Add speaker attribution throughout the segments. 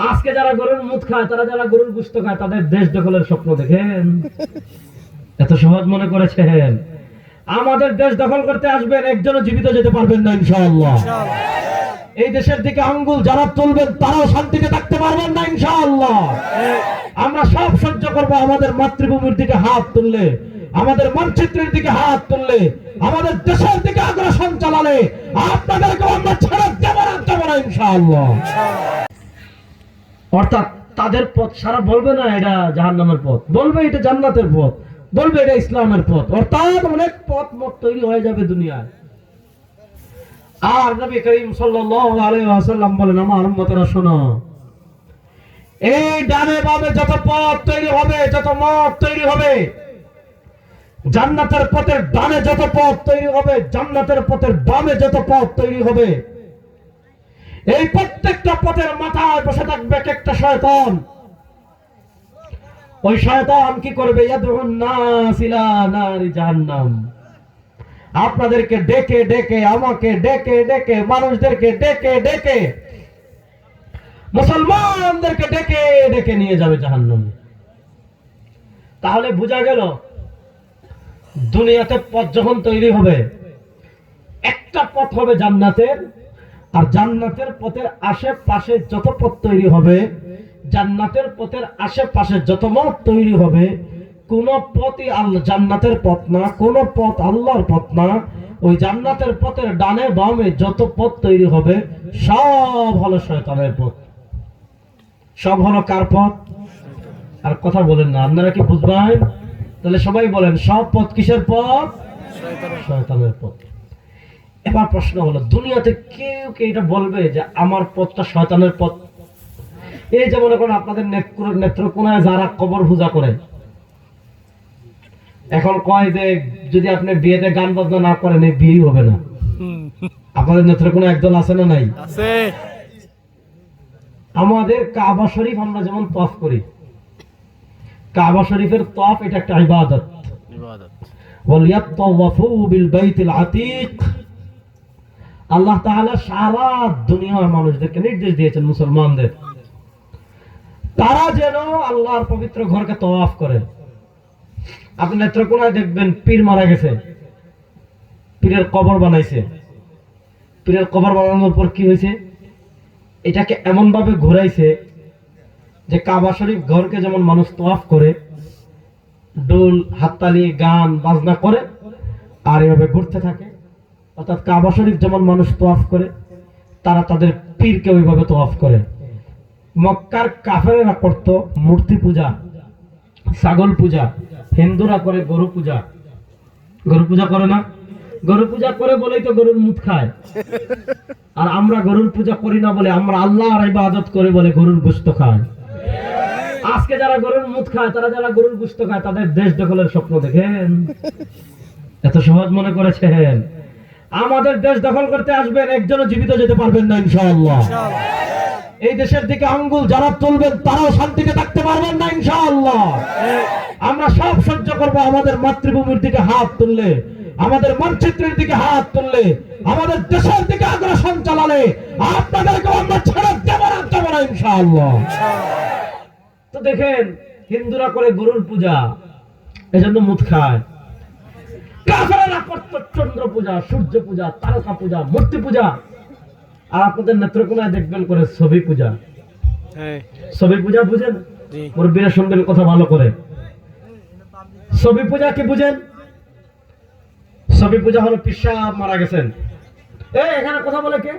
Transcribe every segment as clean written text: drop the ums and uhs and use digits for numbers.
Speaker 1: আজকে যারা গরুর মুখ খায়, তারা যারা গরুর গোশত খায়, তাদের দেশ দখলের স্বপ্ন দেখেন। এত সহজ মনে করেছেন? আমাদের দেশ দখল করতে আসবেন, একজনও জীবিত যেতে পারবেন না ইনশাআল্লাহ। এই দেশের দিকে আঙ্গুল যারা তুলবেন, তারাও শান্তিতে থাকতে পারবেন না ইনশাআল্লাহ। আমরা সব সহ্য করব। আমাদের মাতৃভূমির দিকে হাত তুললে, আমাদের মানচিত্রের দিকে হাত তুললে, আমাদের দেশের দিকে আগ্রাসন চালালে, আপনাদেরকে আমরা ছেড়ে দেব না ইনশাআল্লাহ। অর্থাৎ তাদের পথ সারা বলবে না এটা জাহান্নামের পথ, বলবে এটা জান্নাতের পথ, বলবে এটা ইসলামের পথ। অর্থাৎ অনেক পথ মত তৈরি হয়ে যাবে দুনিয়ায়। আর নবী করিম সাল্লাল্লাহু আলাইহি ওয়াসাল্লাম বলেন, আমার উম্মতেরা শোনো, এই ডানে বামে যত পথ তৈরি হবে, যত মত তৈরি হবে, জান্নাতের পথের ডানে যত পথ তৈরি হবে, জান্নাতের পথের বামে যত পথ তৈরি হবে, এই প্রত্যেকটা পথের মাথায় বসে থাকবে একটা শয়তান। ওই শয়তান কি করবে? ইয়াদউন নাস ইলা নারি জাহান্নাম। আপনাদেরকে ডেকে ডেকে, আমাকে ডেকে ডেকে, মানুষদেরকে ডেকে ডেকে, মুসলমানদেরকে ডেকে ডেকে নিয়ে যাবে জাহান্নামে। তাহলে বোঝা গেল, দুনিয়াতে পথ যখন তৈরি হবে, একটা পথ হবে জান্নাতের, আর জান্নাতের পথের আশেপাশে যত পথ তৈরি হবে, জান্নাতের পথের আশেপাশে যত মত তৈরি হবে, কোন পথই জান্নাতের পথ না, কোন পথ আল্লাহর পথ না। ওই জান্নাতের পথের ডানে বামে যত পথ তৈরি হবে, সব হলো শয়তানের পথ। সব হলো কার পথ? আর কথা বলেন না, আপনারা কি বুঝবেন? তাহলে সবাই বলেন, সব পথ কিসের পথ? শয়তানের পথ। এবার প্রশ্ন হলো, দুনিয়াতে কেউ কে এটা বলবে যে আমার পথটা শয়তানের পথ? এই যে মনে করেন আপনাদের নেত্রকোনায় যারা কবর পূজা করে, এখন কয় যে যদি আপনি বিয়েতে গান বাজনা না করেন, এই বিয়ে হবে না। আপনাদের নেত্রকোনায় একজন আছে না নাই? আছে। আমাদের কাবা শরীফ আমরা যেমন তওয়াফ করি, কাবা শরীফের তওয়াফ এটা একটা ইবাদত। ওয়ালিয়াতাওয়াফু বিল বাইতিল আতীক। আল্লাহ তাআলা সারা দুনিয়ার মানুষদেরকে নির্দেশ দিয়েছেন, মুসলমানদের, তারা যেন আল্লাহর পবিত্র ঘরকে তওয়াফ করে। আপনি নেত্রকোনায় দেখবেন পীর মারা গেছে, পীরের কবর বানাইছে। পীরের কবর বানানোর পর কি হয়েছে? এটাকে এমন ভাবে ঘুরাইছে যে কাবা শরীফ ঘরকে যেমন মানুষ তওয়াফ করে, ডোল হাততালি গান বাজনা করে, আর এভাবে ঘুরতে থাকে। অর্থাৎ কাবা শরীফ যেমন মানুষ তওয়াফ করে, তারা তাদের পীরকে ওইভাবে তওয়াফ করে। মক্কার কাফেরেরা করত মূর্তি পূজা, ছাগল পূজা, হিন্দুরা করে গরু পূজা। গরু পূজা করে না? গরু পূজা করে বলেই তো গরুর মুখ খায়। আর আমরা গরুর পূজা করি না বলে, আমরা আল্লাহর ইবাদত করে বলে গরুর গোশত খায়। আজকে যারা গরুর মুখ খায়, তারা যারা গরুর গোশত খায়, তাদের দেশ দখলের স্বপ্ন দেখেন। এত সহজ মনে করেছেন? আমাদের দেশ দখল করতে আসবেন, একজনও জীবিত যেতে পারবেন না ইনশাআল্লাহ। এই দেশের দিকে আঙ্গুল যারা তুলবেন, তারাও শান্তিতে থাকতে পারবেন না ইনশাআল্লাহ। আমরা সব সহ্য করব। আমাদের মাতৃভূমির দিকে হাত তুললে, আমাদের মানচিত্রের দিকে হাত তুললে, আমাদের দেশের দিকে আগ্রাসন চালালে, আপনাদেরকে আমরা ছেড়ে দেব না ইনশাআল্লাহ। তো দেখেন, হিন্দুরা করে গরুর পূজা, এজন্য মুখ খায়। কাফেররা করত চন্দ্র পূজা, সূর্য পূজা, তারকা পূজা, মূর্তি পূজা। আর আপনাদের নেত্রকোনায় দেখবেন করে ছবি পূজা। ছবি পূজা বুঝেন? মুরব্বীরা শুনবেন কথা ভালো করে। ছবি পূজা কি বুঝেন? ছবি পূজা হলো পীর সাহেব মারা গেছেন। এখানে কথা বলে কে?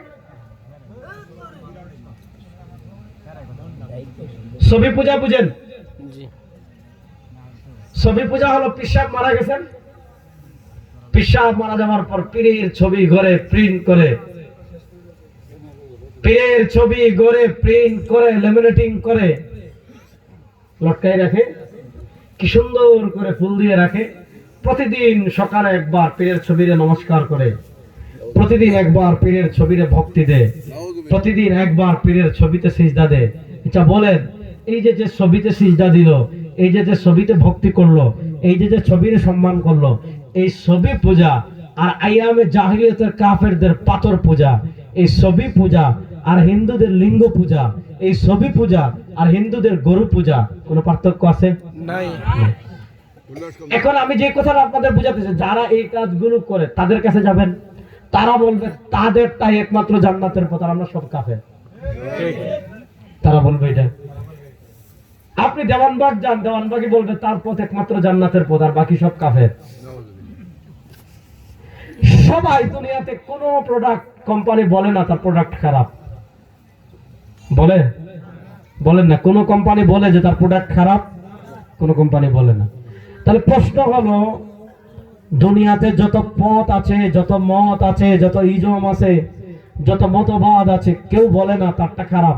Speaker 1: ছবি পূজা বুঝেন? ছবি পূজা হলো পীর সাহেব মারা গেছেন, পীর সাহেব মারা যাওয়ার পর পীরের ছবি ঘরে প্রিন্ট করে, পীরের ছবি ঘরে প্রিন্ট করে, ল্যামিনেটিং করে লটকায় রাখে, কি সুন্দর করে ফুল দিয়ে রাখে। প্রতিদিন সকালে একবার পীরের ছবিরে নমস্কার করে, প্রতিদিন একবার পীরের ছবিরে ভক্তি দেয়, প্রতিদিন একবার পীরের ছবিতে সিজদা দেয়। এটা বলেন, এই যে যে ছবিতে সিজদা দিল, এই যে যে ছবিতে ভক্তি করলো, এই যে যে ছবির সম্মান করলো, এই ছবি পূজা আর আইয়ামে জাহিলিয়াতের কাফেরদের পাথর পূজা, এই ছবি পূজা আর হিন্দুদের লিঙ্গ পূজা, এই ছবি পূজা আর হিন্দুদের গরু পূজা কোনো পার্থক্য আছে?
Speaker 2: নাই।
Speaker 1: এখন আমি যে কথাটা আপনাদের বুঝাতেছি, যারা এই কাজগুলো করে তাদের কাছে যাবেন, তারা বলবে তাদেরটাই একমাত্র জান্নাতের পথ, আর আমরা সব কাফের। তারা বলবে এটা। আপনি দেওয়ানবাগ যান, দেওয়ানবাগই বলবে তার পথ একমাত্র জান্নাতের পথ, আর বাকি সব কাফের। সবাই দুনিয়াতে কোন প্রোডাক্ট কোম্পানি বলে না তার প্রোডাক্ট খারাপ, বলে? বলেন না? কোন কোম্পানি বলে যে তার প্রোডাক্ট খারাপ? কোন কোম্পানি বলে না। তাহলে প্রশ্ন হলো, দুনিয়াতে যত পথ আছে, যত মত আছে, যত ইজম আছে, যত মতবাদ আছে, কেউ বলে না তারটা খারাপ,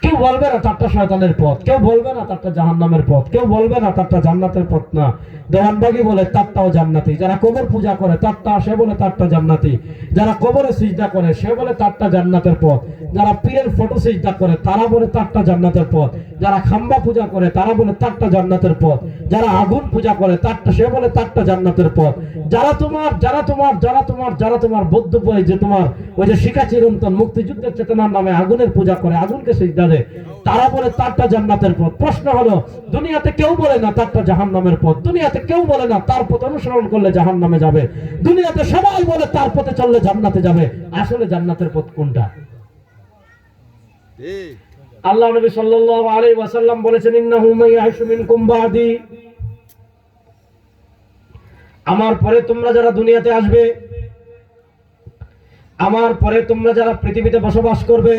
Speaker 1: কেউ বলবে না তারটা শয়তানের পথ, কেউ বলবে না তারটা জাহান্নামের পথ, কেউ বলবে না তারটা জান্নাতের পথ না। দেওয়ানবাগী বলে তারটাও জান্নাতি, যারা কবর পূজা করে তারটা, সে বলে তারটা জান্নাতি, যারা কবরে সিজদা করে সে বলে তারটা জান্নাতের পথ, যারা পীরের ফটো সিজদা করে তারা বলে তারটা জান্নাতের পথ, যারা খাম্বা পূজা করে তারা বলে তারটা জান্নাতের পথ, যারা আগুন পূজা করে তারটা, সে বলে তারটা জান্নাতের পথ, যারা তোমার বৌদ্ধ বই যে তোমার ওই যে শিখা চিরন্তন মুক্তিযুদ্ধের চেতনার নামে আগুনের পূজা করে, আগুনকে সিজদা দেয়, তারা বলে তারটা জান্নাতের পথ। প্রশ্ন হলো, দুনিয়াতে কেউ বলে না তারটা জাহান্নামের পথ, দুনিয়াতে কেউ বলে না তার পথ অনুসরণ করলে জাহান্নামে যাবে, দুনিয়াতে সবাই বলে তার পথে চললে জান্নাতে যাবে। আসলে জান্নাতের পথ কোনটা? আল্লাহ নবী সাল্লাল্লাহু আলাইহি ওয়াসাল্লাম বলেছেন, ইন্নাহু মাইয়াশু মিনকুম বাদি, আমার পরে তোমরা যারা দুনিয়াতে আসবে, আমার পরে তোমরা যারা পৃথিবীতে বসবাস করবে,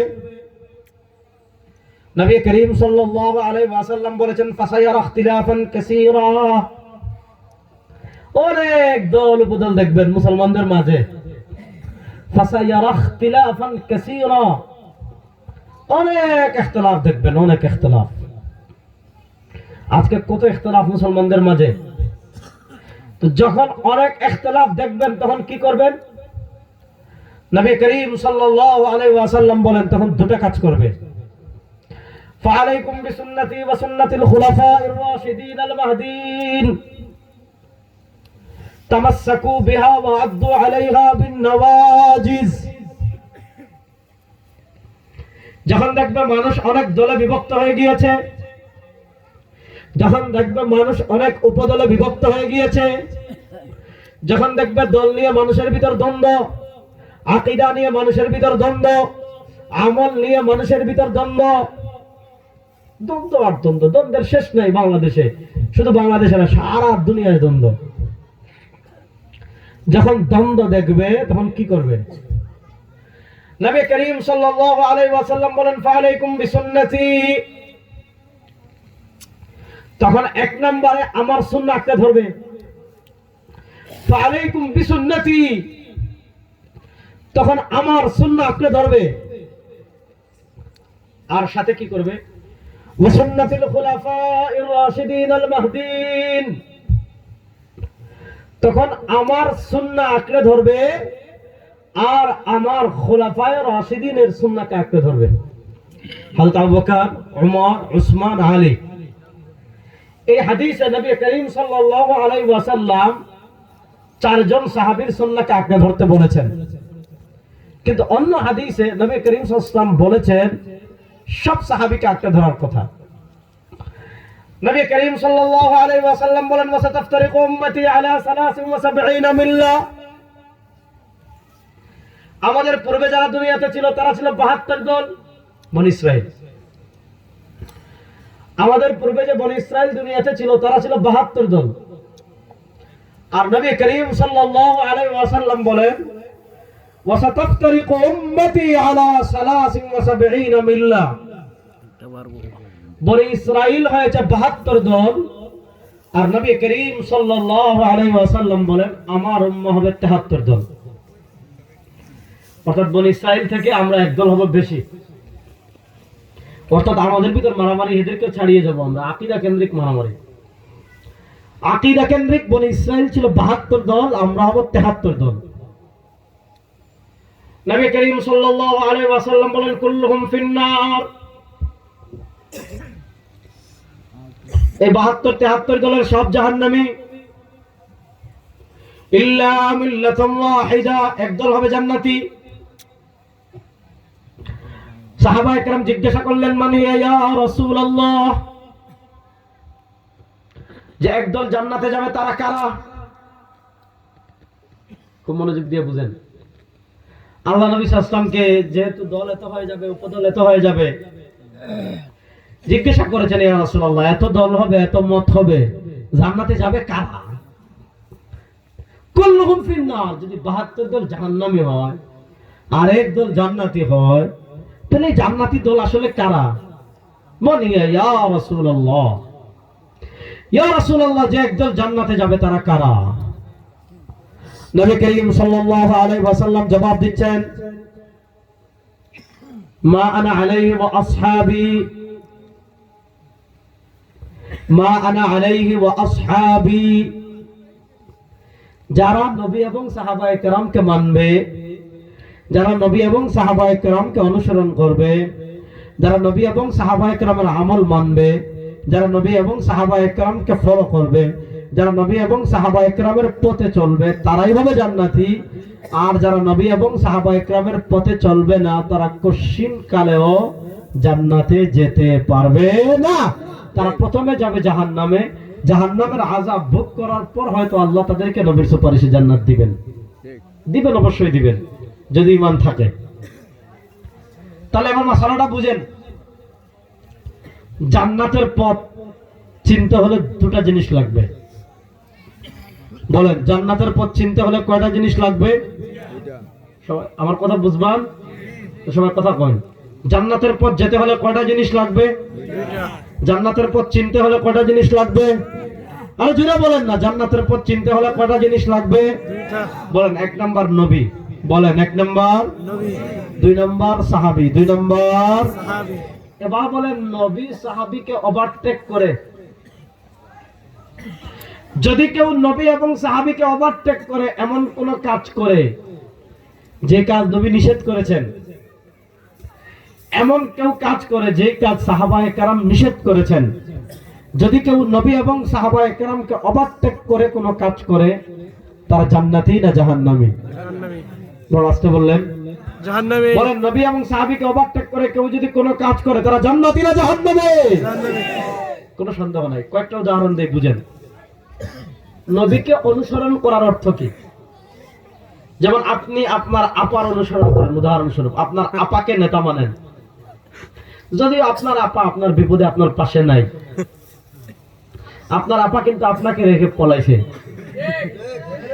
Speaker 1: নবী করিম সাল্লাল্লাহু আলাইহি ওয়াসাল্লাম বলেছেন, ফাসায়ারা ইখতিলাফান কাসীরা, অনেক দল উপদল দেখবেন মুসলমানদের মাঝে। ফাসায়ারা ইখতিলাফান কাসীরা, অনেক ইখতিলাফ দেখবেন, অনেক ইখতিলাফ। আজকে কত ইখতিলাফ মুসলমানদের মাঝে। তো যখন অনেক ইখতিলাফ দেখবেন তখন কি করবেন? নবী করিম সাল্লাল্লাহু আলাইহি ওয়াসাল্লাম বলেন, তখন দুটো কাজ করবে। ফাআলাইকুম বিসুন্নতি ওয়া সুন্নাতিল খুলাফাইর রাশিদিন আল মাহদিন, তামাসসাকু বিহা ওয়া আদ্দু আলাইহা বিন নওয়াজিজ। যখন দেখবে মানুষ অনেক দলে বিভক্ত হয়ে গিয়েছে, যখন দেখবে মানুষ অনেক উপদলে বিভক্ত হয়ে গিয়েছে, যখন দেখবে দল নিয়ে মানুষের ভিতর দ্বন্দ্ব, আকীদা নিয়ে মানুষের ভিতর দ্বন্দ্ব, আমল নিয়ে মানুষের ভিতর দ্বন্দ্ব, দ্বন্দ্ব আর দ্বন্দ্ব, দ্বন্দ্বের শেষ নাই বাংলাদেশে, শুধু বাংলাদেশে না, সারা দুনিয়ায় দ্বন্দ্ব। যখন দ্বন্দ্ব দেখবে তখন কি করবে? নবী করিম সাল্লাল্লাহু আলাইহি ওয়াসাল্লাম বলেন, ফাআলাইকুম বিসুন্নতি, তখন এক নম্বরে আমার সুন্নাহ আঁকড়ে ধরবে। ফাআলাইকুম বিসুন্নতি, তখন আমার সুন্নাহ আঁকড়ে ধরবে। আর সাথে কি করবে? ওয়া সুন্নাতিল খুলাফাইর রাশিদিন আল মাহদিন, তখন আমার সুন্নাহ আঁকড়ে ধরবে আর আমার খুলাফায়ে রাশিদিনের সুন্নাহকে আঁকড়ে ধরবে। হযরত আবু বকর, ওমর, উসমান, আলী। এই হাদিসে নবী করিম সাল্লাল্লাহু আলাইহি ওয়াসাল্লাম চারজন সাহাবীর সুন্নাহকে আঁকড়ে ধরতে বলেছেন, কিন্তু অন্য হাদিসে নবী করিম সাল্লাল্লাহু আলাইহি ওয়াসাল্লাম বলেছেন সব সাহাবীকে আঁকড়ে ধরার কথা। নবী করিম সাল্লাল্লাহু আলাইহি ওয়াসাল্লাম বলেন, ওয়াসাতাফতারিকু উম্মতি আলা 73 মিল্লাহ, আমাদের পূর্বে যারা দুনিয়াতে ছিল তারা ছিল 72 দল, বনি ইসরাইল। আমাদের পূর্বে যে বনি ইসরাইল দুনিয়াতে ছিল তারা ছিল 72 দল। আর নবী করিম সাল্লাল্লাহু আলাইহি ওয়াসাল্লাম বলেন, ওয়াসাতাফতারিকু উম্মতি আলা 73 মিল্লাহ, বনি ইসরাইল হয়েছে 72 দল, আর নবী করিম সাল্লাল্লাহু আলাইহি ওয়াসাল্লাম বলেন আমার উম্মাহ হবে 73 দল। অর্থাৎ বনি ইসরাইল থেকে আমরা একদল হব বেশি, অর্থাৎ আমাদের ভিতর মারামারি, এদেরকে ছাড়িয়ে যাব আমরা। আকীদা কেন্দ্রিক মারামারি, আকীদা কেন্দ্রিক বনি ইসরাইল ছিল 72 দল, আমরা হব 73 দল। নবী করিম সাল্লাল্লাহু আলাইহি ওয়াসাল্লাম বলেন, কুল্লুহুম ফিন্নার, এই 72-73 দলের সব জাহান্নামী, ইল্লা মিল্লাতুন ওয়াহিদা, একদল হবে জান্নাতি। সাহাবায়ে কেরাম জিজ্ঞাসা করলেন, মানে ইয়া রাসূলুল্লাহ, যে একদল জান্নাতে যাবে তারা কারা? খুব মনোযোগ দিয়ে বুঝেন। আল্লাহ নবী সাল্লাল্লাহু আলাইহি ওয়াসাল্লামকে যেহেতু দল এত হয়ে যাবে, উপদল এত হয়ে যাবে, জিজ্ঞাসা করেছেন, ইয়া রাসূলুল্লাহ, এত দল হবে, এত মত হবে, জান্নাতে যাবে কারা? কুল্লুহুম ফিন্নার, যদি 72 দল জাহান্নামী হয় আর এক দল জান্নাতি হয়, তাহলে জান্নাতি দল আসলে কারা? মানে ইয়া রাসূলুল্লাহ, ইয়া রাসূলুল্লাহ, যে একদল জান্নাতে যাবে তারা কারা? নবী করিম সাল্লাল্লাহু আলাইহি ওয়াসাল্লাম জবাব দিচ্ছেন, মা আনা আলাইহি ওয়া আসহাবি, মা আনা আলাইহি ওয়া আসহাবি। যারা নবী এবং সাহাবায়ে কেরামকে মানবে, যারা নবী এবং সাহাবায়ে কেরামকে অনুসরণ করবে, যারা নবী এবং সাহাবায়ে কেরামের আমল মানবে, যারা নবী এবং সাহাবায়ে কেরামকে ফলো করবে, যারা নবী এবং সাহাবায়ে কেরামের পথে চলবে, তারাই হবে জান্নাতি। আর যারা নবী এবং সাহাবায়ে কেরামের পথে চলবে না, তারা কশিন কালেও জান্নাতে যেতে পারবে না। তারা প্রথমে যাবে জাহান্নামে, জাহান্নামের আযাব ভোগ করার পর হয়তো আল্লাহ তাদেরকে নবীর সুপারিশে জান্নাত দিবেন। দিবেন, অবশ্যই দিবেন, যদি ঈমান থাকে। তাহলে এবার মাসালাটা বুঝেন। জান্নাতের পথ চিনতে হলে দুটো জিনিস লাগবে। বলেন, জান্নাতের পথ চিনতে হলে কয়টা জিনিস লাগবে? সবাই আমার কথা বুঝবান, সবাই কথা কন। জান্নাতের পথ যেতে হলে কয়টা জিনিস লাগবে? জান্নাতের পথ চিনতে হলে কয়টা জিনিস লাগবে? আরে জোরে বলেন না, জান্নাতের পথ চিনতে হলে কয়টা জিনিস লাগবে? বলেন, 1 নাম্বার নবী, বলেন 1 নাম্বার নবী, 2 নাম্বার সাহাবী, 2 নাম্বার সাহাবী। এবার বলেন, নবী সাহাবীকে ওভারটেক করে, যদি কেউ নবী এবং সাহাবীকে ওভারটেক করে এমন কোন কাজ করে যে কাজ নবী নিষেধ করেছেন, এমন কেউ কাজ করে যে কাজ সাহাবায়ে কেরাম নিষেধ করেছেন, যদি কেউ নবী এবং সাহাবায়ে কেরামকে ওভারটেক করে কোন কাজ করে, তারা জান্নাতি না জাহান্নামী? জাহান্নামী। বড় আস্তে বললেন, জাহান্নামী। বলেন, নবী এবং সাহাবীকে ওভারটেক করে কেউ যদি কোন কাজ করে, তারা জান্নাতি না জাহান্নামী? জাহান্নামী। কোনো সন্দেহ নাই। কয়েকটা উদাহরণ দিয়ে বুঝেন। নবীকে অনুসরণ করার অর্থ কি? যেমন আপনি আপনার আপার অনুসরণ করেন, উদাহরণস্বরূপ আপনার আপাকে নেতা মানেন, যদি আপনার আপা আপনার বিপদে আপনার পাশে নাই, আপনার আপা কিন্তু আপনাকে রেখে পলাইছে,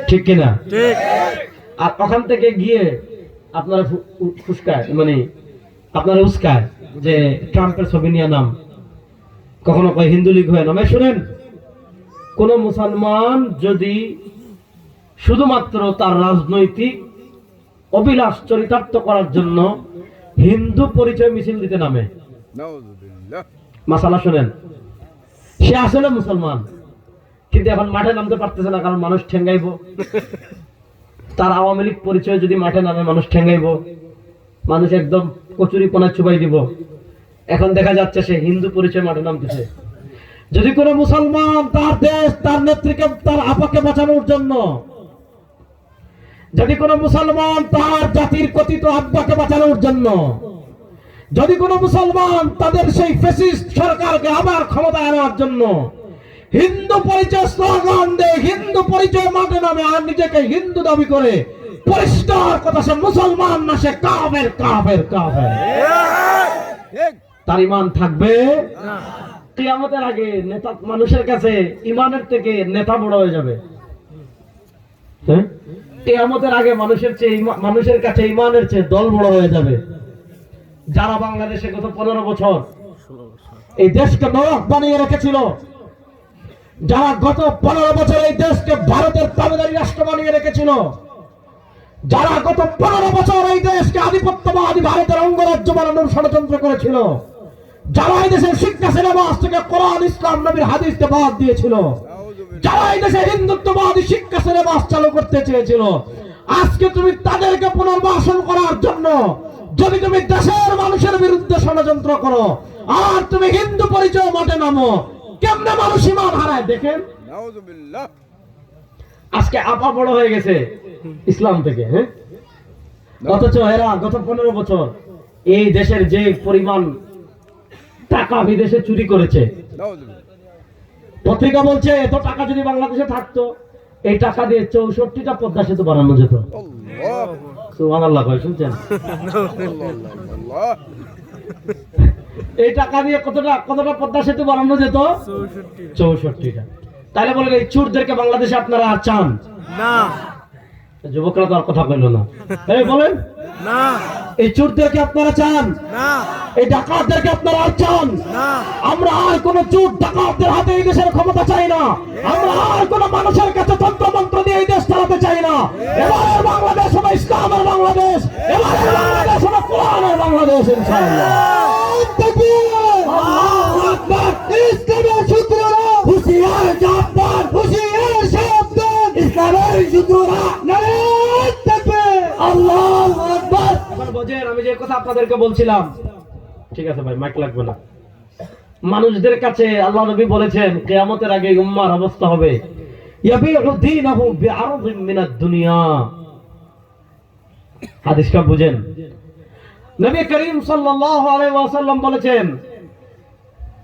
Speaker 1: ঠিক কিনা? ঠিক। আর ওখান থেকে গিয়ে আপনার ফুসকায়, মানে আপনার উস্কায় যে ট্রাম্পের ছবি নিয়ে নাম, কখনো কয় হিন্দু লীগ হয়ে নামে। শুনেন, কোন মুসলমান যদি শুধুমাত্র তার রাজনৈতিক অভিলাষ চরিতার্থ করার জন্য হিন্দু পরিচয় মিছিল দিতে নামে, মাসালা শুনেন, সে আসলে মুসলমান, কিন্তু এখন মাঠে নামতে পারতেছে না, কারণ মানুষ ঠেঙ্গাইব। তার আওয়ামী লীগ পরিচয় যদি মাঠে নামে, মানুষ ঠেঙ্গাইব, মানুষ একদম কচুরিপনা চুবাই দিব। এখন দেখা যাচ্ছে সে হিন্দু পরিচয় মাঠে নামতেছে। যদি কোন মুসলমান তার দেশ, তার নেত্রীকে, তার আপাকে বাঁচানোর জন্য, যদি কোন মুসলমান তার জাতির কথিত আব্বাকে বাঁচানোর জন্য, যদি কোন মুসলমান তাদের সেই ফ্যাসিস্ট সরকারকে আবার ক্ষমতায় আনার জন্য হিন্দু পরিচয় স্লোগান দেয়, হিন্দু পরিচয় মাঠে নামে, আর নিজেকে হিন্দু দাবি করে, পরিষ্কার কথা, সে মুসলমান না, সে কাফের, কাফের, কাফের। তার ঈমান থাকবে না। কিয়ামতের আগে নেতা, মানুষের কাছে ঈমানের থেকে নেতা বড় হয়ে যাবে। কিয়ামতের আগে মানুষের কাছে ঈমানের চেয়ে দল বড় হয়ে যাবে। যারা বাংলাদেশে গত 15 বছর এই দেশকে নরক বানিয়ে রেখেছিল, যারা গত 15 বছর এই দেশকে ভারতের দাবিদারি রাষ্ট্র বানিয়ে রেখেছিল, যারা গত 15 বছর এই দেশকে আধিপত্যবাদী ভারতের অঙ্গরাজ্য বানানোর ষড়যন্ত্র করেছিল, যারা এই দেশের শিক্ষা সিলেবাস থেকে কোরআন, ইসলাম, নবীর হাদিসকে বাদ দিয়েছিল, যারা এই দেশে হিন্দুত্ববাদী শিক্ষা সিলেবাস চালু করতে চেয়েছিল, আজকে তুমি তাদেরকে পুনর্বাসন করার জন্য যদি তুমি দেশের মানুষের বিরুদ্ধে ষড়যন্ত্র করো আর তুমি হিন্দু পরিচয় মাঠে নামো, কেমনে মানুষ ঈমান হারায় দেখেন। আজকে আপা বড় হয়ে গেছে ইসলাম থেকে, অথচ এরা গত 15 বছর এই দেশের যে পরিমাণ টাকা বিদেশে চুরি করেছে, পত্রিকা বলছে এত টাকা যদি বাংলাদেশে থাকতো এই টাকা দিয়ে 64টা পদ্মা সেতু বানানো যেত। সুবহানাল্লাহ, কয় শুনছেন? এই টাকা দিয়ে কতটা পদ্মা সেতু বানানো যেত? 64টা। তাহলে বলেন এই চোরদেরকে বাংলাদেশে আপনারা আর চান না? যুবকরা তো আর কথা কইল না। এই বলেন না, এই চোরদেরকে আপনারা চান না? এই ডাকাতদেরকে আপনারা আর চান না? আমরা আর কোন চোর ডাকাতদের হাতে এই দেশের ক্ষমতা চাই না। আমরা আর কোন মানুষের কাছে তন্ত্র মন্ত্র দিয়ে এই দেশ চালাতে চাই না। এবারের বাংলাদেশ হবে ইসলামের বাংলাদেশ, এবারের বাংলাদেশ হবে কোরআনের বাংলাদেশ ইনশাআল্লাহ। আল্লাহু আকবার। ইসলামের সূত্ররা হুঁশিয়ার, জাপান হুঁশিয়ার, সাবধান ইসলামের সূত্ররা নারায়ে তাকবীর, আল্লাহু আকবার। এখন বোঝেন আমি যে কথা আপনাদেরকে বলছিলাম, ঠিক আছে ভাই, মাইক লাগবে না। মানুষদের কাছে আল্লাহ নবী বলেছেন কিয়ামতের আগে উম্মার অবস্থা হবে ইয়াবিউ দীনাহু বিআরদিন মিনাদ দুনিয়া। হাদিসটা বুঝেন, নবী করিম সাল্লাল্লাহু আলাইহি ওয়াসাল্লাম বলেছেন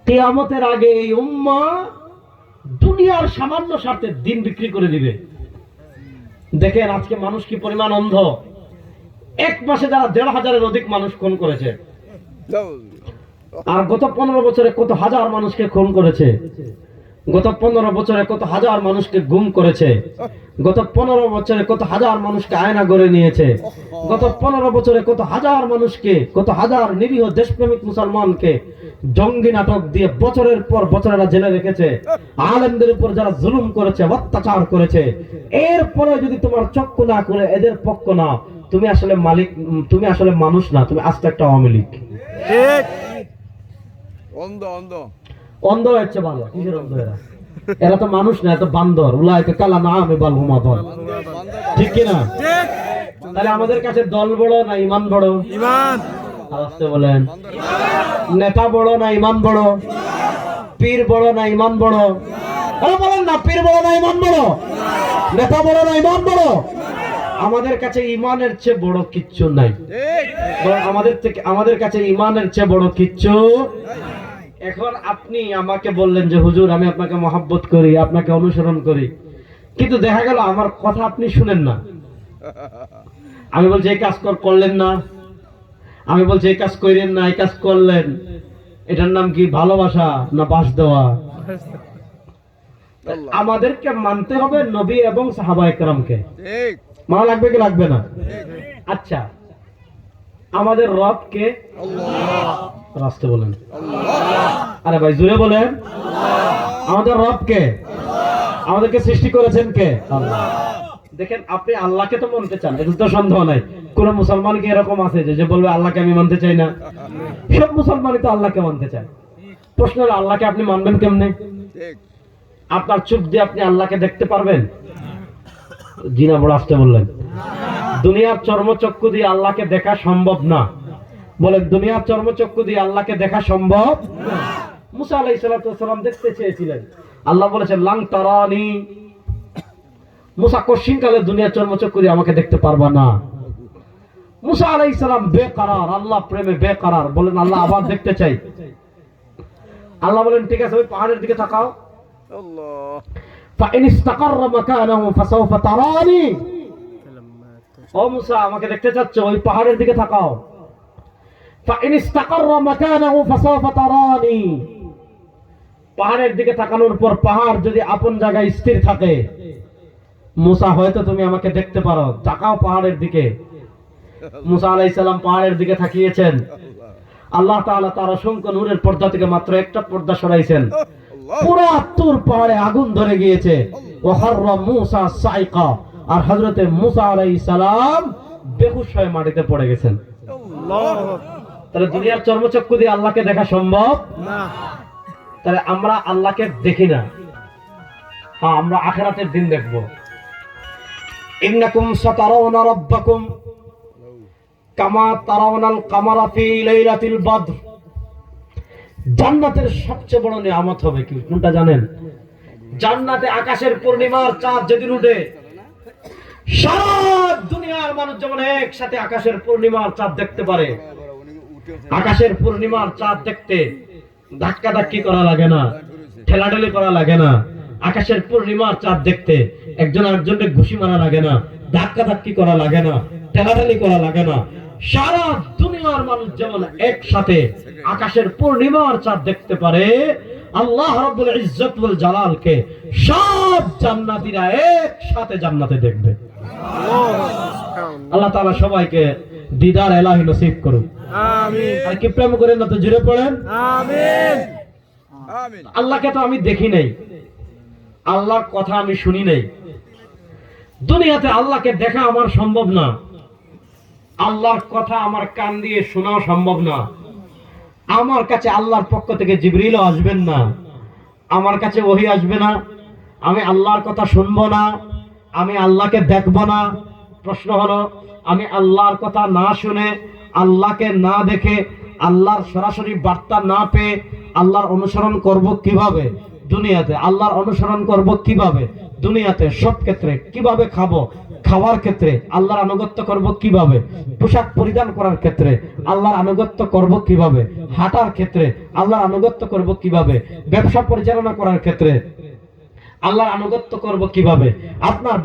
Speaker 1: কিয়ামতের আগে এই উম্মাহ দুনিয়ার সামান্য স্বার্থে দিন বিক্রি করে দিবে। দেখেন আজকে মানুষ কি পরিমাণ অন্ধ। এক মাসে যারা ১৫০০-এর অধিক মানুষ খুন করেছে, আর গত 15 বছরে কত হাজার মানুষকে খুন করেছে, গত 15 বছরে কত হাজার মানুষকে গুম করেছে, গত 15 বছরে কত হাজার মানুষকে আয়না গড়ে নিয়েছে, গত 15 বছরে কত হাজার মানুষকে, কত হাজার নিরীহ দেশপ্রেমিক মুসলমানকে জঙ্গি নাটক দিয়ে বছরের পর বছরেরা জেলে রেখেছে, আলেমদের উপর যারা জুলুম করেছে, অত্যাচার করেছে। এরপরে যদি তোমার চক্ষু না করে এদের পক্ষ না, তুমি আসলে মালিক, তুমি আসলে মানুষ না, তুমি আস্ত একটা আওয়ামী লীগ। ঠিক, অন্ধ অন্ধ অন্ধ হচ্ছে ভালো। কিসের অন্ধ এরা? এরা তো মানুষ না, এত বান্দর। উলাইকা কালা নামে বাল হুমা দল, ঠিক কি না? ঠিক। তাহলে আমাদের কাছে দল বড় না ঈমান বড়? ঈমান। আস্তে বলেন, নেতা বড় না ঈমান বড়? পীর বড় না ঈমান বড়? আরে বলেন না, পীর বড় না ঈমান বড়? নেতা বড় না ঈমান বড়? আমাদের কাছে ঈমানের চেয়ে বড় কিচ্ছু নাই। ঠিক, আমাদের কাছে ঈমানের চেয়ে বড় কিচ্ছু। এখন আপনি আমাকে বললেন যে হুজুর আমি আপনাকে মহব্বত করি, আপনাকে অনুসরণ করি, কিন্তু দেখা গেল আমার কথা আপনি শুনেন না। আমি বলছি এই কাজ করলেন না, আমি বলছি এই কাজ করেন না, এই কাজ করলেন। এটার নাম কি ভালোবাসা না বাস দেওয়া? আমাদেরকে মানতে হবে নবী এবং সাহাবায়ে কেরামকে। ঠিক, মানা লাগবে কি লাগবে না? আচ্ছা, আমাদের রব কে? আল্লাহ। রাস্তে বলেন আল্লাহ। আরে ভাই জোরে বলেন আল্লাহ। আমাদের রব কে? আল্লাহ। আমাদেরকে সৃষ্টি করেছেন কে? আল্লাহ। দেখেন আপনি আল্লাহকে তো মানতে চান, এতে তো সন্দেহ নাই। কোন মুসলমান কি এরকম আছে যে বলবে আল্লাহকে আমি মানতে চাই না? সব মুসলমানই তো আল্লাহকে মানতে চায়। প্রশ্ন হলো আল্লাহকে আপনি মানবেন কেমনে? ঠিক, আপনার চোখ দিয়ে আপনি আল্লাহকে দেখতে পারবেন? জি না, বড় আসতে বললেন। দুনিয়ার চর্মচক্ষু দিয়ে আল্লাহকে দেখা সম্ভব না। বলেন দুনিয়ার চর্মচক্ষু দিয়ে আল্লাহকে দেখা সম্ভব না। মুসা আলাইহিস সালাম দেখতে চেয়েছিলেন, আল্লাহ বলেছেন লাং তারানি। মুসা কশিনকালে দুনিয়ার চর্মচক্ষু দিয়ে আমাকে দেখতে পারবা না। মুসা আলাইহিস সালাম বেকরার, আল্লাহ প্রেমে বেকরার, বলেন আল্লাহ আবার দেখতে চাই। আল্লাহ বলেন ঠিক আছে, ওই পাহাড়ের দিকে তাকাও। Allah fine ইসতাকাররা মাকানাহু ফাসাউফা তারানি। ও মুসা আমাকে দেখতে চাচ্ছ, ওই পাহাড়ের দিকে তাকাও। ফাইন ইসতাকাররা মাকানাহু ফাসাউফা তারানি। পাহাড়ের দিকে তাকানোর পর পাহাড় যদি আপন জায়গায় স্থির থাকে, মুসা হয়তো তুমি আমাকে দেখতে পারো। তাকাও পাহাড়ের দিকে। মুসা আলাইহিস সালাম পাহাড়ের দিকে তাকিয়েছেন। আল্লাহ তাআলা তার অসংখ্য নূরের পর্দা থেকে মাত্র একটা পর্দা সরাইছেন, পুরো তুর পাহাড়ে আগুন ধরে গিয়েছে। ওয়াখাররা মুসা সাইকা, আর হযরতে মুসা আলাইহিস সালাম বেহুশ হয়ে মাটিতে পড়ে গেছেন। আল্লাহু। তাহলে দুনিয়ার চর্মচক্ষু দিয়ে আল্লাহকে দেখা সম্ভব না। তাহলে আমরা আল্লাহকে দেখি না। হ্যাঁ, আমরা আখিরাতের দিন দেখব। ইন্নাকুম সাতারাউনা রাব্বাকুম কামা তারাউনাল কামারা ফি লাইলাতিল বদর। জান্নাতের সবচেয়ে বড় নিয়ামত হবে কি কোনটা জানেন? জান্নাতে আকাশের পূর্ণিমার চাঁদ যেদিন উঠে, সারা দুনিয়ার মানুষ যেমন একসাথে আকাশের পূর্ণিমার চাঁদ দেখতে পারে, আকাশের পূর্ণিমার চাঁদ দেখতে ধাক্কা ধাক্কি করা লাগে না, ঠেলাঠেলি করা লাগে না। আকাশের পূর্ণিমার চাঁদ দেখতে একজন আরেকজনকে ঘুষি মারা লাগে না, ধাক্কা ধাক্কি করা লাগে না, ঠেলাঠেলি করা লাগে না। সারা দুনিয়ার মানুষ যেমন একসাথে আকাশের পূর্ণিমার চাঁদ দেখতে পারে, আল্লাহ রাব্বুল ইজ্জত ওয়াল জালালকে সব জান্নাতীরা একসাথে জান্নাতে দেখবে। আল্লাহ তাআলা সবাইকে দিদার ইলাহি নসিব করুন, আমিন। আর কি প্রেম করেন না তো জোরে পড়েন আমিন। আমিন। আল্লাহকে তো আমি দেখি নাই, আল্লাহর কথা আমি শুনি নাই, দুনিয়াতে আল্লাহকে দেখা আমার সম্ভব না, আল্লাহর কথা আমার কান দিয়ে শোনাও সম্ভব না। আমার কাছে আল্লাহর পক্ষ থেকে জিবরিলও আসবেন না, আমার কাছে ওহী আসবে না, আমি আল্লাহর কথা শুনবো না, আমি আল্লাহকে দেখবো না। প্রশ্ন হলো, আমি আল্লাহর কথা না শুনে, আল্লাহকে না দেখে, আল্লাহর সরাসরি বার্তা না পেয়ে আল্লাহর অনুসরণ করব কিভাবে দুনিয়াতে? আল্লাহর অনুসরণ করব কিভাবে দুনিয়াতে? সব ক্ষেত্রে কিভাবে খাবো, খাওয়ার ক্ষেত্রে আল্লাহর আনুগত্য করব কিভাবে, পোশাক পরিধান করার ক্ষেত্রে আল্লাহর আনুগত্য করব কিভাবে, হাঁটার ক্ষেত্রে আল্লাহর আনুগত্য করব কিভাবে, ব্যবসা পরিচালনা করার ক্ষেত্রে আল্লাহর আনুগত্য করব কিভাবে, আপনার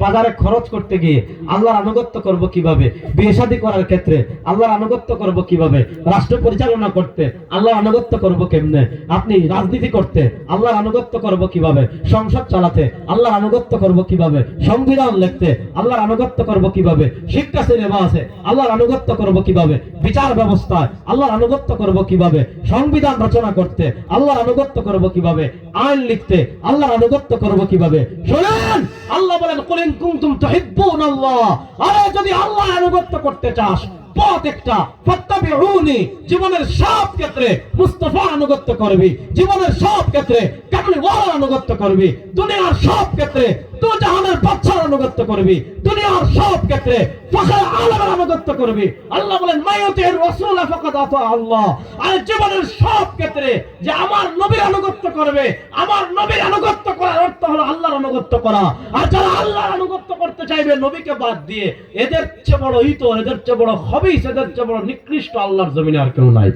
Speaker 1: বাজারে খরচ করতে গিয়ে আল্লাহর আনুগত্য করব কিভাবে, বিয়ে শাদী করার ক্ষেত্রে আল্লাহর আনুগত্য করব কিভাবে, রাষ্ট্র পরিচালনা করতে আল্লাহর আনুগত্য করব কেমনে, আপনি রাজনীতি করতে আল্লাহর আনুগত্য করব কিভাবে, সংসদ চালাতে আল্লাহর আনুগত্য করব কিভাবে, সংবিধান লিখতে আল্লাহর আনুগত্য করব কিভাবে, শিক্ষা সিলেবাসে আল্লাহর আনুগত্য করব কিভাবে, বিচার ব্যবস্থায় আল্লাহর আনুগত্য করব কিভাবে, সংবিধান রচনা করতে আল্লাহর আনুগত্য করব কিভাবে, আইন লিখতে আল্লাহর আনুগত্য করব কিভাবে। শুনুন, আল্লাহ বলেন, কুল ইন কুনতুম তুহিব্বুনাল্লাহ, আরে যদি আল্লাহর আনুগত্য করতে চাস, পথ একটা, ফাত্তাবিউনি, জীবনের সব ক্ষেত্রে মুস্তাফার আনুগত্য করবি, জীবনের সব ক্ষেত্রে কামলিওয়ালার আনুগত্য করবি, দুনিয়ার সব ক্ষেত্রে তো জাহানের বাদশার আনুগত্য করবি, দুনিয়ার সব ক্ষেত্রে ফখরে আলমের আনুগত্য করবি। আল্লাহ বলেন, মাইয়ুতির রাসূল ফাকাদ আতা আল্লাহ, আর জীবনের সব ক্ষেত্রে যে আমার নবীর আনুগত্য করবে, আমার নবীর আনুগত্য করার অর্থ হলো আল্লাহর আনুগত্য করা। আর যারা আল্লাহর আনুগত্য করতে চাইবে নবীকে বাদ দিয়ে, এদের চেয়ে বড় ইতর, এদের চেয়ে বড় খবিস, এদের চেয়ে বড় নিকৃষ্ট আল্লাহর জমিনে আর কেউ নাই।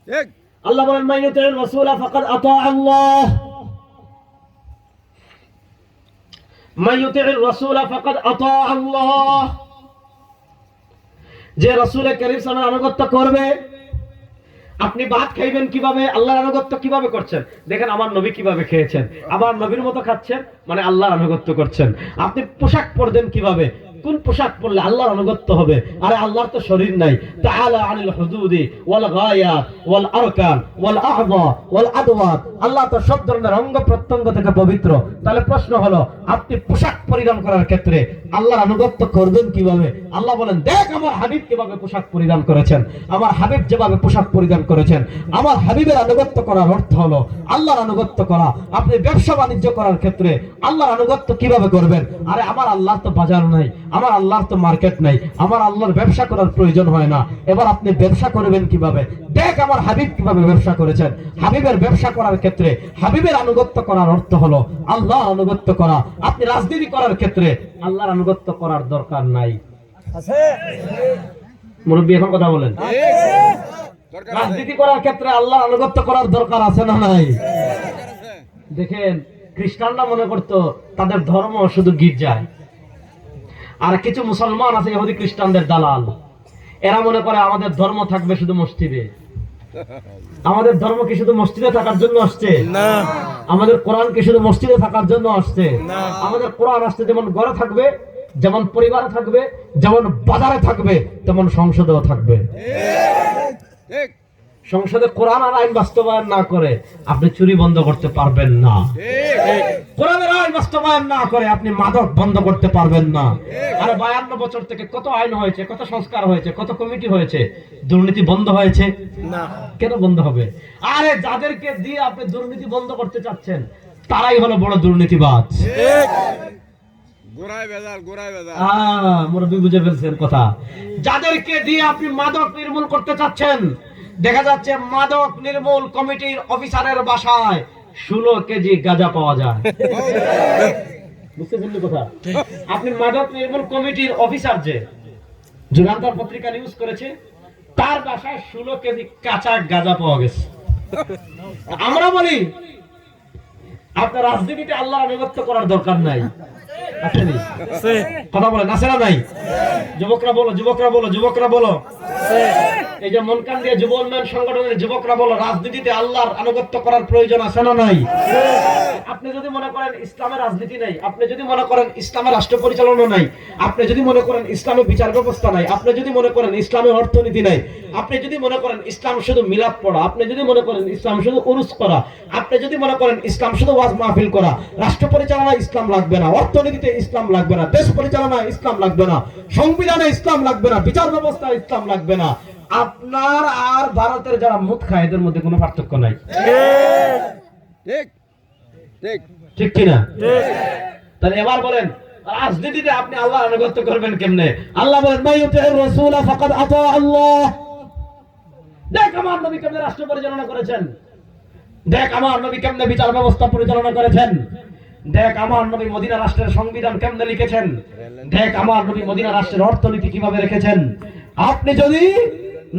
Speaker 1: ঠিক। আল্লাহ বলেন, মাইয়ুতির রাসূল ফাকাদ আতা আল্লাহ, মাইয়ুতির রাসূল ফাকাদ আতা আল্লাহ, যে রাসূল করিম সাল্লাল্লাহু আলাইহি ওয়াসাল্লামের আনুগত্য করবে। আপনি ভাত খাইবেন কিভাবে, আল্লাহর আনুগত্য কিভাবে করছেন? দেখেন আমার নবী কিভাবে খেয়েছেন, আমার নবীর মতো খাচ্ছেন, মানে আল্লাহর আনুগত্য করছেন। আপনি পোশাক পরবেন কিভাবে, কোন পোশাক পরলে আল্লাহর আনুগত্য হবে? আরে আল্লাহর তো শরীর নাই। তাআলা আনিল হুদুদি ওয়াল গায়াত ওয়াল আরকান ওয়াল আ'যা ওয়াল আদওয়াত, আল্লাহ তো সব ধরনের অঙ্গ প্রত্যঙ্গ থেকে পবিত্র। তাহলে প্রশ্ন হলো, আপনি পোশাক পরিধান করার ক্ষেত্রে আল্লাহর আনুগত্য করবেন কিভাবে? আল্লাহ বলেন, দেখ আমার হাবিব কিভাবে পোশাক পরিধান করেছেন, আমার হাবিব যেভাবে পোশাক পরিধান করেছেন। আমার হাবিবের আনুগত্য করার অর্থ হলো আল্লাহর আনুগত্য করা। আপনি ব্যবসা বাণিজ্য করার ক্ষেত্রে আল্লাহর আনুগত্য কিভাবে করবেন? আরে আমার আল্লাহর তো বাজার নাই, আমার আল্লাহর তো মার্কেট নাই, আমার আল্লাহর ব্যবসা করার প্রয়োজন হয় না। এবার আপনি ব্যবসা করবেন কিভাবে? দেখ আমার হাবিব কিভাবে ব্যবসা করেছেন। হাবিবের ব্যবসা করার ক্ষেত্রে হাবিবের আনুগত্য করার অর্থ হলো আল্লাহর আনুগত্য করা। আপনি রাজনীতি করার ক্ষেত্রে আল্লাহর আনুগত্য করার দরকার নাই। আছে মুরব্বী, এখন কথা বলেন। রাজনীতি করার ক্ষেত্রে আল্লাহর আনুগত্য করার দরকার আছে না নাই? দেখেন, খ্রিস্টানরা মনে করতো তাদের ধর্ম শুধু গির্জায়, আর কিছু মুসলমান আছে ইহুদি খ্রিস্টানদের দালাল, এরা মনে করে আমাদের ধর্ম থাকবে শুধু মসজিদে। আমাদের ধর্ম কি শুধু মসজিদে থাকার জন্য আসছে? না। আমাদের কোরআন কি শুধু মসজিদে থাকার জন্য আসছে? না। আমাদের কোরআন আসছে যেমন ঘরে থাকবে, যেমন পরিবারে থাকবে, যেমন বাজারে থাকবে, তেমন সংসদেও থাকবে। ঠিক। সংসদে কোরআন আর আইন বাস্তবায়ন না করে আপনি চুরি বন্ধ করতে পারবেন না। কোরআনের আইন বাস্তবায়ন না করে আপনি মাদক বন্ধ করতে পারবেন না। আরে 52 বছর থেকে কত আইন হয়েছে, কত সংস্কার হয়েছে, কত কমিটি হয়েছে, দুর্নীতি বন্ধ হয়েছে না? কেন বন্ধ হবে? আরে যাদেরকে দিয়ে আপনি দুর্নীতি বন্ধ করতে চাচ্ছেন তারাই হলো বড় দুর্নীতিবাজ। মুরব্বী বুঝে ফেলছেন কথা। যাদেরকে দিয়ে আপনি মাদক নির্মূল করতে চাচ্ছেন, দেখা যাচ্ছে মাদক নির্মূল কমিটির অফিসারের বাসায় 16 কেজি গাঁজা পাওয়া যায়। বুঝতে পারলেন কথা? আপনি মাদক নির্মূল কমিটির অফিসার, যে যুগান্তর পত্রিকা নিউজ করেছে তার বাসায় 16 কেজি কাঁচা গাঁজা পাওয়া গেছে। আমরা বলি আপনার রাজনীতিতে আল্লাহর আনুগত্য করার দরকার নাই, আসেনি? কথা বলেন আছে না নাই? যুবকরা বলো, যুবকরা বলো, যুবকরা বলো। এই যে মনকান দিয়ে যুব উন্নয়ন সংগঠনের যুবকরা বলো, রাজনীতিতে আল্লাহর আনুগত্য করার প্রয়োজন আছে না নাই? আপনি যদি মনে করেন ইসলামের রাজনীতি নাই, আপনি যদি মনে করেন ইসলামের রাষ্ট্র পরিচালনা নাই, আপনি যদি মনে করেন ইসলামের বিচার ব্যবস্থা নাই, আপনি যদি মনে করেন ইসলামের অর্থনীতি নাই, আপনি যদি মনে করেন ইসলাম শুধু মিলাদ পড়া, আপনি যদি মনে করেন ইসলাম শুধু উরুস করা, আপনি যদি মনে করেন ইসলাম শুধু ওয়াজ মাহফিল করা, রাষ্ট্র পরিচালনায় ইসলাম লাগবে না, অর্থনীতিতে ইসলাম লাগবে না, দেশ পরিচালনায় ইসলাম লাগবে না, সংবিধানে ইসলাম লাগবে না, বিচার ব্যবস্থায় ইসলাম লাগবে না, আপনার আর ভারতের যারা মুদ খায় এদের মধ্যে কোনো পার্থক্য নাই।
Speaker 2: ঠিক ঠিক
Speaker 1: ঠিক কিনা? তাহলে এবার বলেন রাজনীতিতে আপনি আল্লাহর আনুগত্য করবেন কেমনে? আল্লাহ বলেন মান ইউতি'র রাসূল ফাকাদ আতা আল্লাহ। দেখ আমার নবী কেমনে রাষ্ট্র পরিচালনা করেছেন, দেখ আমার নবী কেমনে বিচার ব্যবস্থা পরিচালনা করেছেন, দেখ আমার নবী মদিনা রাষ্ট্রের সংবিধান কেমনে লিখেছেন, দেখ আমার নবী মদিনা রাষ্ট্রের অর্থনীতি কিভাবে রেখেছেন। আপনি যদি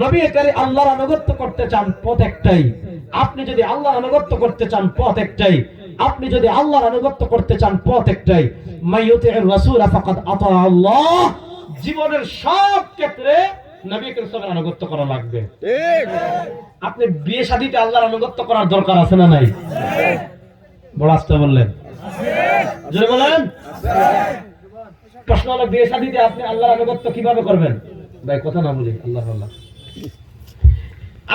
Speaker 1: নবী কারী আল্লাহর আনুগত্য করতে চান পথ একটাই, আপনি যদি আল্লাহর আনুগত্য করতে চান পথ একটাই, আপনি যদি আল্লাহর আনুগত্য করতে চান পথ একটাই, মাইয়ুতি'র রাসূল ফাকাদ আতা আল্লাহ। জীবনের সব ক্ষেত্রে নবী করিম সাল্লাল্লাহু আলাইহি ওয়াসাল্লামের আনুগত্য করা লাগবে।
Speaker 2: ঠিক
Speaker 1: আপনি বিয়ে শাদীতে আল্লাহর আনুগত্য করার দরকার আছে না নাই? বড় আস্তে বললেন, জোরে বলেন। প্রশ্ন হলো বিয়ে শাদীতে আপনি আল্লাহর আনুগত্য কিভাবে করবেন? ভাই কথা না বলি, আল্লাহ আল্লাহ।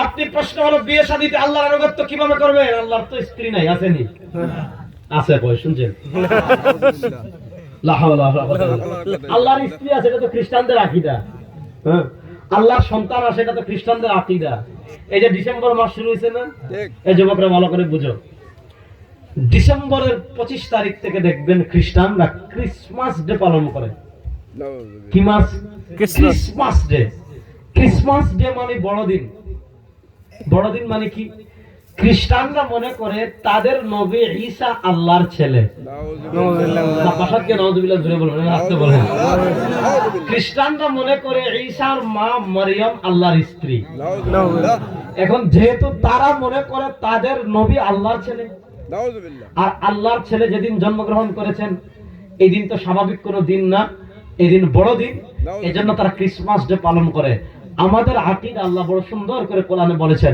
Speaker 1: আপনি প্রশ্ন হলো বিয়ে শাদীতে আল্লাহর আনুগত্য কিভাবে করবেন? আল্লাহর তো স্ত্রী নাই, আসেনি? আছে, কই শুনছেন? লা হাওলা ওয়ালা কুওয়াতা ইল্লা বিল্লাহ। আল্লাহর স্ত্রী আছে, এটা তো খ্রিস্টানদের আকীদা। হ্যাঁ, আল্লাহর সন্তান আছে, এটা তো খ্রিস্টানদের আকীদা। এই যে ডিসেম্বর মাস শুরু হয়েছে না,
Speaker 2: ঠিক
Speaker 1: এই যুবকরা ভালো করে বুঝো, ডিসেম্বরের 25 তারিখ থেকে দেখবেন খ্রিস্টানরা ক্রিসমাস ডে পালন করে। কি মাস? Christmas day. ক্রিসমাস ডে মানে বড়দিন। বড়দিন মানে কি? খ্রিস্টানরা মনে করে তাদের নবী ঈসা আল্লাহর ছেলে। খ্রিস্টানরা মনে করে ঈসার মা মারিয়াম আল্লাহর স্ত্রী। এখন যেহেতু তারা মনে করে তাদের নবী আল্লাহর ছেলে, আর আল্লাহর ছেলে যেদিন জন্মগ্রহণ করেছেন এই দিন তো স্বাভাবিক কোনো দিন না, এই দিন বড় দিন, এজন্য তারা ক্রিসমাস ডে পালন করে। আমাদের আকীদা আল্লাহ বড় সুন্দর করে কোরআনে বলেছেন,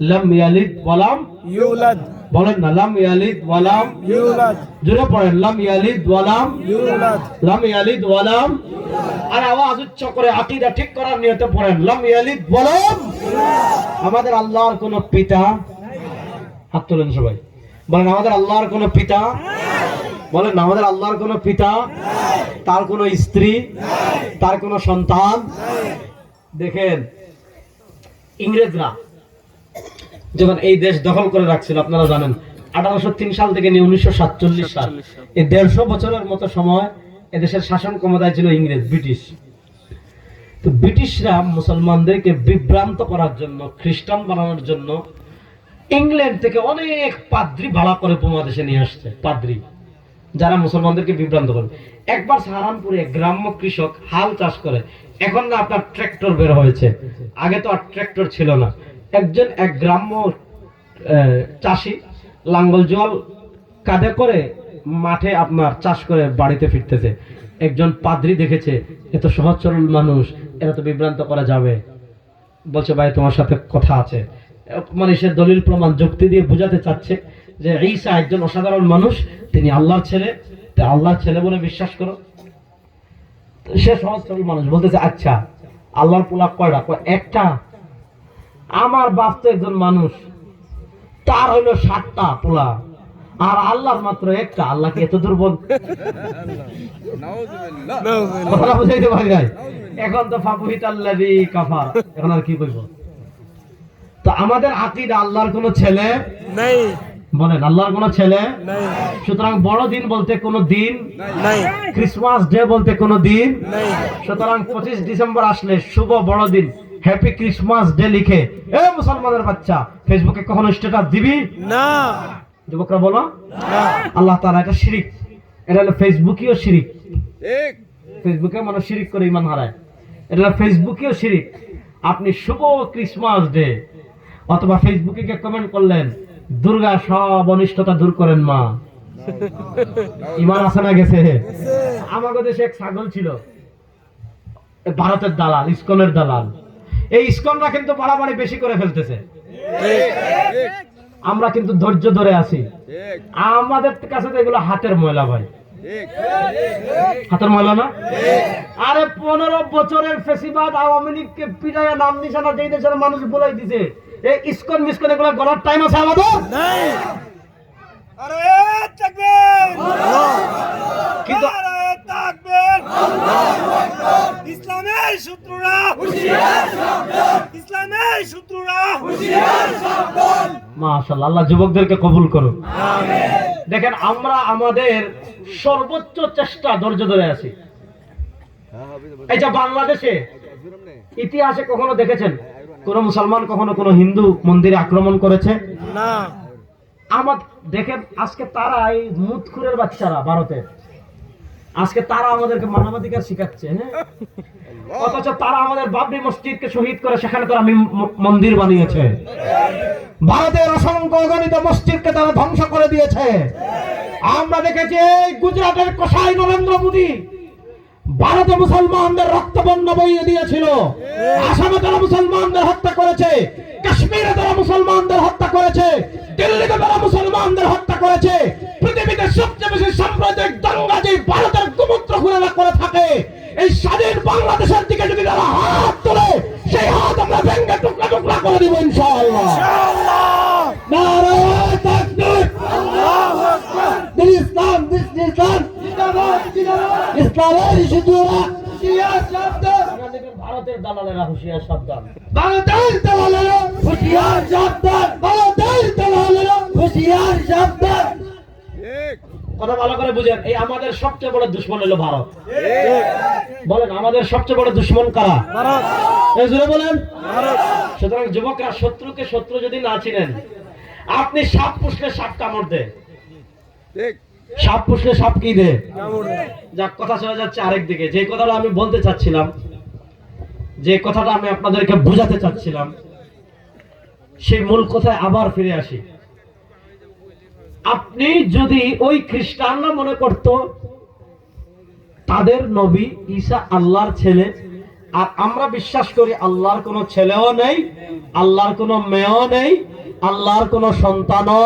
Speaker 1: লাম ইয়ালিদ ওয়ালাম ইউলাদ। বলেন না, লাম ইয়ালিদ ওয়ালাম ইউলাদ। জোরে পড়েন, লাম ইয়ালিদ ওয়ালাম ইউলাদ, লাম ইয়ালিদ ওয়ালাম। আর আওয়াজ উচ্চ করে আকীদা ঠিক করার নিয়তে পড়েন, লাম ইয়ালিদ ওয়ালাম। আমাদের আল্লাহর কোনো পিতা, হাত তোলেন সবাই, বলেন আমাদের আল্লাহর কোনো পিতা, বলেন না আমাদের আল্লাহর কোনো পিতা, তার কোনো স্ত্রী, তার কোনো সন্তান। দেখেন ইংরেজরা যখন এই দেশ দখল করে রাখছিল, আপনারা জানেন 1803 সাল থেকে নিয়ে 1947 সাল, এই 150 বছরের মতো সময় এদেশের শাসন ক্ষমতায় ছিল ইংরেজ, ব্রিটিশ। তো ব্রিটিশরা মুসলমানদেরকে বিভ্রান্ত করার জন্য, খ্রিস্টান বানানোর জন্য ইংল্যান্ড থেকে অনেক পাদ্রী ভাড়া করে উপমহাদেশে নিয়ে আসছে, পাদ্রী যারা মুসলমানদেরকে বিভ্রান্ত করে। একবার সাহারানপুরে গ্রাম্য কৃষক হাল চাষ করে, এখন না আপনার ট্রাক্টর বের হয়েছে, আগে তো আর ট্রাক্টর ছিল না। একজন এক গ্রাম্য চাষি লাঙ্গল জল কাঁধে করে মাঠে আপনার চাষ করে বাড়িতে ফিরতেছে। একজন পাদ্রী দেখেছে এত সহজ সরল মানুষ, এরা তো বিভ্রান্ত করা যাবে, বলছে ভাই তোমার সাথে কথা আছে। মানে সে দলিল প্রমাণ যুক্তি দিয়ে বোঝাতে চাচ্ছে যে ঈসা একজন অসাধারণ মানুষ, তিনি আল্লাহর ছেলে, আল্লাহর ছেলে বলে বিশ্বাস করো। সে সহজ সরল মানুষ বলতেছে আচ্ছা আল্লাহর পোলা কয়টা? একটা। আমার বাপ তো একজন মানুষ, তার হইলো 7টা পোলা, আর আল্লাহর মাত্র একটা। আল্লাহ কি এত দুর্বল? কথা বুঝাইতে পারি নাই। এখন তো ফাবুহিতাল্লাযী কাফার, এখন আর কি বলবো? তো আমাদের আকীদা আল্লাহর কোনো ছেলে নাই, বলেন আল্লাহর কোনো ছেলে নাই। সুতরাং বড়দিন বলতে কোনো দিন নাই, ক্রিসমাস ডে বলতে কোনো দিন নাই। সুতরাং 25 ডিসেম্বর আসলে শুভ বড়দিন, হ্যাপি ক্রিসমাস ডে লিখে এ মুসলমানের বাচ্চা ফেসবুকে কখনো স্ট্যাটাস দিবি না। যুবকরা বলো না। আল্লাহ তাআলা এটা শিরক, এটা হলো ফেসবুকীয় শিরক। ঠিক, ফেসবুকে মানুষ শিরক করে ঈমান হারায়। এটা ফেসবুকেও শিরিক। আপনি শুভ ক্রিসমাস ডে অথবা ফেসবুকে গিয়ে কমেন্ট করলেন দুর্গা সব অনিষ্টতা দূর করেন মা, ইমান আছে না গেছে? আমাদের দেশে এক ছাগল ছিল, ভারতের দালাল, ইসকনের দালাল। এই ইসকনরা কিন্তু বাড়াবাড়ি বেশি করে ফেলতেছে। আমরা কিন্তু ধৈর্য ধরে আছি। আমাদের কাছে তো এগুলো হাতের ময়লা ভাই, হাতের ময়লা না? আরে 15 বছরের ফেসিবাদ আওয়ামী লীগকে পিটাইয়া নাম নিশানা যেই দেশের মানুষ বলাই দিছে, এই ইসকন মিসকন এগুলো গলার টাইম আছে আমাদের? কিন্তু
Speaker 3: ইসলামের শত্রুরা, ইসলামের শত্রুরা,
Speaker 1: মাশাআল্লাহ, আল্লাহ যুবকদেরকে কবুল করুন। দেখেন আমরা আমাদের সর্বোচ্চ চেষ্টা ধৈর্য ধরে আছি। এই যে বাংলাদেশে ইতিহাসে কখনো দেখেছেন কোন মুসলমান কখনো কোন হিন্দু মন্দিরে আক্রমণ করেছে?
Speaker 3: না।
Speaker 1: আমার দেখেন আজকে তারা এই মুতখুরের বাচ্চারা ভারতের, আজকে তারা আমাদেরকে মানবাধিকার শিখাচ্ছে। হ্যাঁ, অথচ তারা আমাদের বাবরি মসজিদকে শহীদ করে সেখানে তারা মন্দির বানিয়েছে। ভারতের অসংখ্য অগণিত মসজিদকে তারা ধ্বংস করে দিয়েছে। আমরা দেখেছি গুজরাটের কসাই নরেন্দ্র মোদী ভারতে মুসলমানদের রক্তবন্যা বইয়ে দিয়েছিল। আসামে তারা মুসলমানদের হত্যা করেছে, কাশ্মীরে তারা মুসলমানদের হত্যা করেছে, দিল্লিতে তারা মুসলমানদের হত্যা করেছে। পৃথিবীতে সবচেয়ে বেশি সাম্প্রদায়িক দাঙ্গা যে ভারতের গোমূত্র খুনেরা করে থাকে, এই স্বাধীন বাংলাদেশের দিকে যদি তারা হাত তোলে সেই হাত আমরা ভেঙে টুকরা টুকরা করে দিব ইনশাআল্লাহ। নারায়ে তাকবীর, আল্লাহু আকবার। দিস ইসলাম, দিস ইসলাম, ইসলামের শিশুরা হুঁশিয়ার সাবধান। ভারতের দালালেরা হুঁশিয়ার সাবধান, ভারতের দালালেরা হুঁশিয়ার সাবধান, ভারতের দালালেরা হুঁশিয়ার সাবধান। কথা ভালো করে বুঝেন, এই আমাদের সবচেয়ে বড় দুশমন হলো ভারত। বলেন আমাদের সবচেয়ে বড় দুশমন কারা?
Speaker 3: ভারত।
Speaker 1: এই জোরে বলেন
Speaker 3: ভারত।
Speaker 1: সুতরাং যুবকরা, শত্রুকে শত্রু যদি না চিনেন, আপনি সাপ পুষলে সাপ কামড় দেয়, সাপ পুষলে সাপ কি দেয়? যাক, কথা চলে যাচ্ছে আরেক দিকে। যে কথাটা আমি বলতে চাচ্ছিলাম, যে কথাটা আমি আপনাদেরকে বোঝাতে চাচ্ছিলাম, সেই মূল কথায় আবার ফিরে আসি। আপনি যদি ওই খ্রিস্টানরা মনে করত তাদের নবী ঈসা আল্লাহর ছেলে, আর আমরা বিশ্বাস করি আল্লাহর কোনো ছেলেও নেই, আল্লাহর কোনো মেয়েও নেই, আল্লাহর কোনো সন্তানও